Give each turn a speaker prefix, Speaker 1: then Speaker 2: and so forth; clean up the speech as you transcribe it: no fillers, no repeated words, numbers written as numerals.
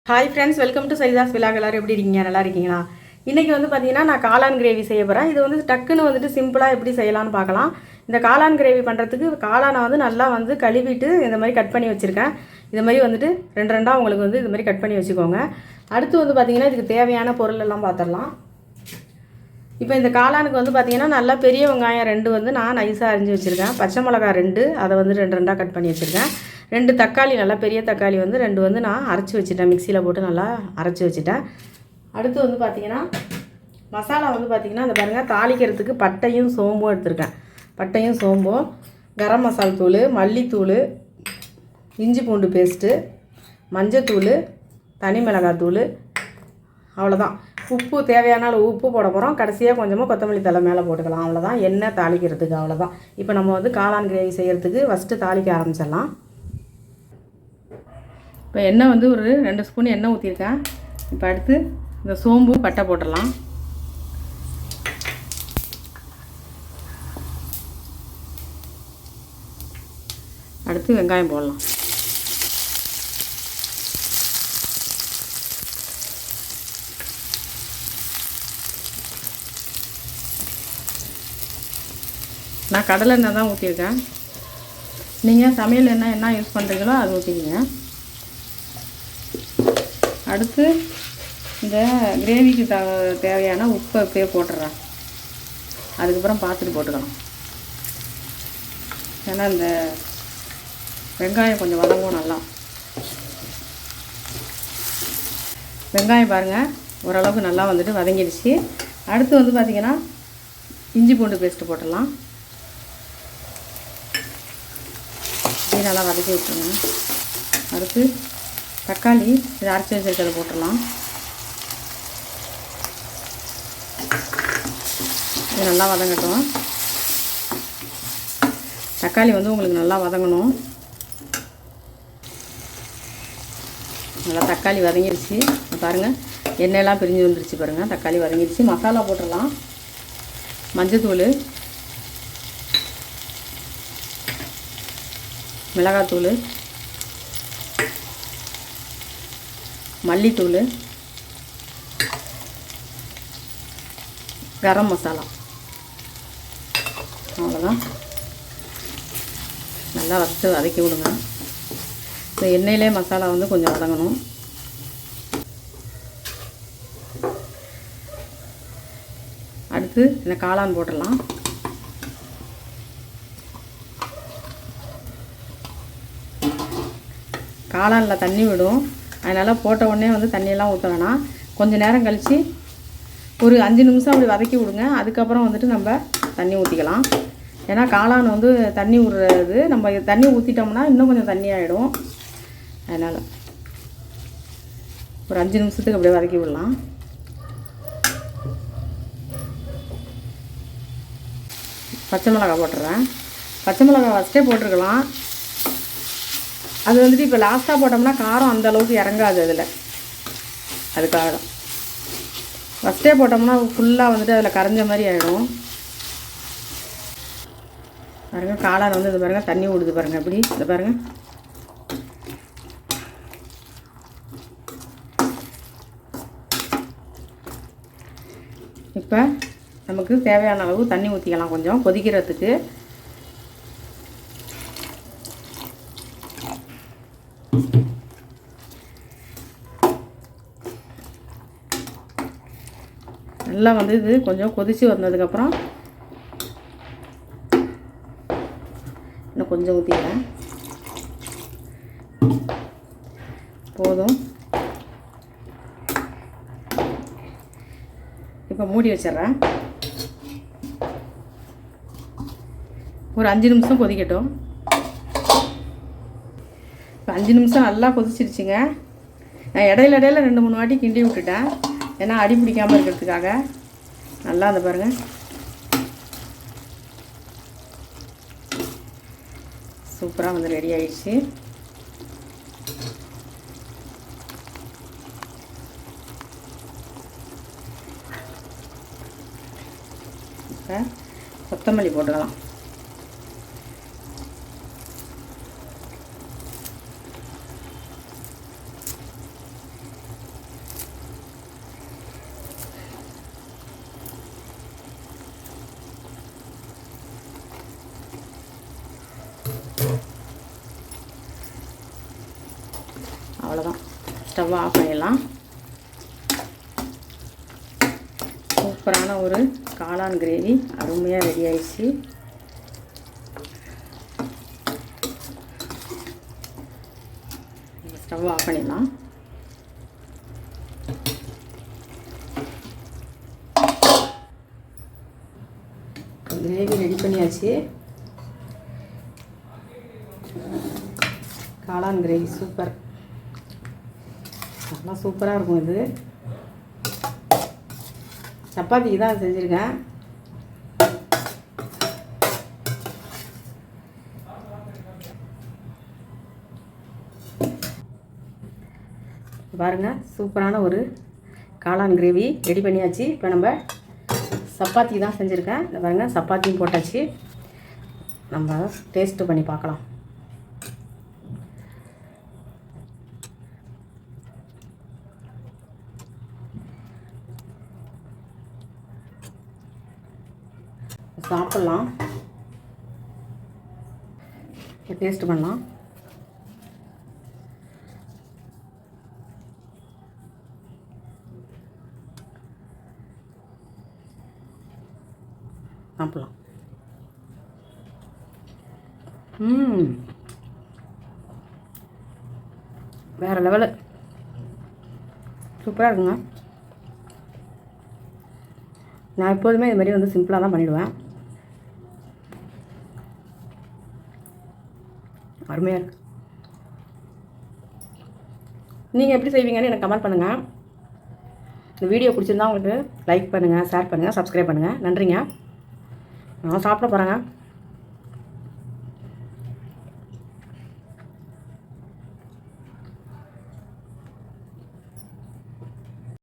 Speaker 1: Hi friends, welcome to Saritha's vlog. எல்லாரும் எப்படி இருக்கீங்க? நல்லா இருக்கீங்களா? இன்றைக்கி வந்து பார்த்தீங்கன்னா நான் காளான் கிரேவி செய்ய போகிறேன். இது வந்து டக்குன்னு வந்துட்டு சிம்பிளாக எப்படி செய்யலாம்னு பார்க்கலாம். இந்த காளான் கிரேவி பண்ணுறதுக்கு காளானை வந்து நல்லா வந்து கழுவிட்டு இந்த மாதிரி கட் பண்ணி வச்சுருக்கேன். இது மாதிரி வந்துட்டு ரெண்டாக உங்களுக்கு வந்து இது மாதிரி கட் பண்ணி வச்சுக்கோங்க. அடுத்து வந்து பார்த்திங்கன்னா இதுக்கு தேவையான பொருள் எல்லாம் பார்த்துடலாம். இப்போ இந்த காளானுக்கு வந்து பார்த்திங்கன்னா நல்லா பெரிய வெங்காயம் 2 வந்து நான் நைஸாக அரிஞ்சு வச்சுருக்கேன். பச்சை மிளகா 2 அதை வந்து ரெண்டாக கட் பண்ணி வச்சுருக்கேன். 2 தக்காளி, நல்லா பெரிய தக்காளி வந்து 2 வந்து நான் அரைச்சி வச்சுட்டேன். மிக்சியில் போட்டு நல்லா அரைச்சி வச்சுட்டேன். அடுத்து வந்து பார்த்திங்கன்னா மசாலா வந்து பார்த்திங்கன்னா இந்த பாருங்கள், தாளிக்கிறதுக்கு பட்டையும் சோம்பும் எடுத்திருக்கேன். பட்டையும் சோம்பும், கரம் மசால் தூள், மல்லித்தூள், இஞ்சி பூண்டு பேஸ்ட்டு, மஞ்சத்தூள், தனி மிளகாத்தூள், அவ்வளோதான். உப்பு தேவையான அளவு உப்பு போட போகிறோம். கடைசியாக கொஞ்சமாக கொத்தமல்லி தழை மேலே போட்டுக்கலாம். அவ்வளோதான். எண்ணெய் தாளிக்கிறதுக்கு அவ்வளோதான். இப்போ நம்ம வந்து காளான் கிரேவி செய்கிறதுக்கு ஃபஸ்ட்டு தாளிக்க ஆரம்பிச்சிடலாம். இப்போ எண்ணெய் வந்து ஒரு 2 ஸ்பூன் எண்ணெய் ஊற்றிருக்கேன். இப்போ அடுத்து இந்த சோம்பு பட்டை போட்டுடலாம். அடுத்து வெங்காயம் போடலாம். நான் கடலை எண்ணெய் தான் ஊற்றிருக்கேன். நீங்கள் சமையல் எண்ணெய் என்ன யூஸ் பண்ணுறீங்களோ அது ஊற்றிக்கிங்க. அடுத்து இந்த கிரேவிக்கு தேவையான உப்பை இப்போயே போட்டுடுறேன். அதுக்கப்புறம் பார்த்துட்டு போட்டுக்கலாம். ஏன்னா இந்த வெங்காயம் கொஞ்சம் வதங்கும் நல்லா. வெங்காயம் பாருங்கள் ஓரளவுக்கு நல்லா வந்துட்டு வதங்கிடுச்சு. அடுத்து வந்து பார்த்திங்கன்னா இஞ்சி பூண்டு பேஸ்ட்டு போட்டுடலாம். இது நல்லா வதக்கி விட்டுருங்க. அடுத்து தக்காளி இதை அரைச்சி வச்சுருக்கிறத போட்டுடலாம். இது நல்லா வதங்கட்டும். தக்காளி வந்து உங்களுக்கு நல்லா வதங்கணும். நல்லா தக்காளி வதங்கிடுச்சு பாருங்கள். எண்ணெயெல்லாம் பிரிஞ்சு வந்துருச்சு பாருங்கள். தக்காளி வதங்கிடுச்சு. மசாலா போட்டுடலாம். மஞ்சத்தூள், மிளகாத்தூள், மல்லித்தூள், கரம் மசாலா, அவ்வளோதான். நல்லா வதக்கி விடுங்க. இந்த எண்ணெயிலே மசாலா வந்து கொஞ்சம் வதங்கணும். அடுத்து இந்த காளான் போட்டுடலாம். காளானில் தண்ணி விடும். அதனால் போட்ட உடனே வந்து தண்ணியெல்லாம் ஊற்ற வேணாம். கொஞ்சம் நேரம் கழித்து ஒரு 5 நிமிஷம் அப்படி வதக்கி விடுங்க. அதுக்கப்புறம் வந்துட்டு நம்ம தண்ணி ஊற்றிக்கலாம். ஏன்னா காளான் வந்து தண்ணி விடுறது, நம்ம தண்ணி ஊற்றிட்டோம்னா இன்னும் கொஞ்சம் தண்ணி ஆகிடும். அதனால் ஒரு 5 நிமிஷத்துக்கு அப்படியே வதக்கி விடலாம். பச்சை மிளகா போட்டுறேன். பச்சை மிளகா ஃபஸ்ட்டே போட்டிருக்கலாம். அது வந்துட்டு இப்போ லாஸ்ட்டாக போட்டோம்னா காரம் அந்தளவுக்கு இறங்காது அதில். அதுக்காக தான் ஃபஸ்ட்டே போட்டோம்னா ஃபுல்லாக வந்துட்டு அதில் கரைஞ்ச மாதிரி ஆகிடும். பாருங்கள் காளான் வந்து இது பாருங்கள் தண்ணி விடுது பாருங்கள். எப்படி இதை பாருங்கள். இப்போ நமக்கு தேவையான அளவு தண்ணி ஊற்றிக்கலாம் கொஞ்சம் கொதிக்கிறதுக்கு. நல்லா வந்து இது கொஞ்சம் கொதித்து வந்ததுக்கப்புறம் இன்னும் கொஞ்சம் ஊற்றிக்கிறேன். போதும். இப்போ மூடி வச்சிட்றேன். ஒரு 5 நிமிஷம் கொதிக்கட்டும். இப்போ 5 நிமிஷம் நல்லா கொதிச்சிருச்சுங்க. நான் இடையில 2-3 வாட்டி கிண்டி விட்டுட்டேன். ஏன்னா அடி பிடிக்காமல் இருக்கிறதுக்காக. நல்லா அந்த பாருங்கள் சூப்பராக வந்து ரெடி ஆகிடுச்சு. இப்போ கொத்தமல்லி போட்டுக்கலாம். ஸ்டவ் ஆஃப் பண்ணிடலாம். சூப்பரான ஒரு காளான் கிரேவி அருமையாக ரெடி ஆயிடுச்சு. ஸ்டவ் ஆஃப் பண்ணிடலாம். கிரேவி ரெடி பண்ணியாச்சு. காளான் கிரேவி சூப்பர், நல்லா சூப்பராக இருக்கும். இது சப்பாத்திக்கு தான் செஞ்சுருக்கேன். பாருங்கள், சூப்பரான ஒரு காளான் கிரேவி ரெடி பண்ணியாச்சு. இப்போ நம்ம சப்பாத்தி தான் செஞ்சுருக்கேன். இந்த பாருங்கள், சப்பாத்தியும் போட்டாச்சு. நம்ம டேஸ்ட்டு பண்ணி பார்க்கலாம். சாப்பிட்லாம், டேஸ்ட் பண்ணலாம். சாப்பிட்லாம். வேறு லெவலு, சூப்பராக இருக்குங்க. நான் எப்போதுமே இது மாதிரி வந்து சிம்பிளாக தான் பண்ணிவிடுவேன். அருமையாக இருக்குது. நீங்கள் எப்படி செய்வீங்கன்னு எனக்கு கமெண்ட் பண்ணுங்கள். இந்த வீடியோ பிடிச்சிருந்தா உங்களுக்கு லைக் பண்ணுங்கள், ஷேர் பண்ணுங்கள், சப்ஸ்கிரைப் பண்ணுங்கள். நன்றிங்க. நான் சாப்பிட போகிறேங்க.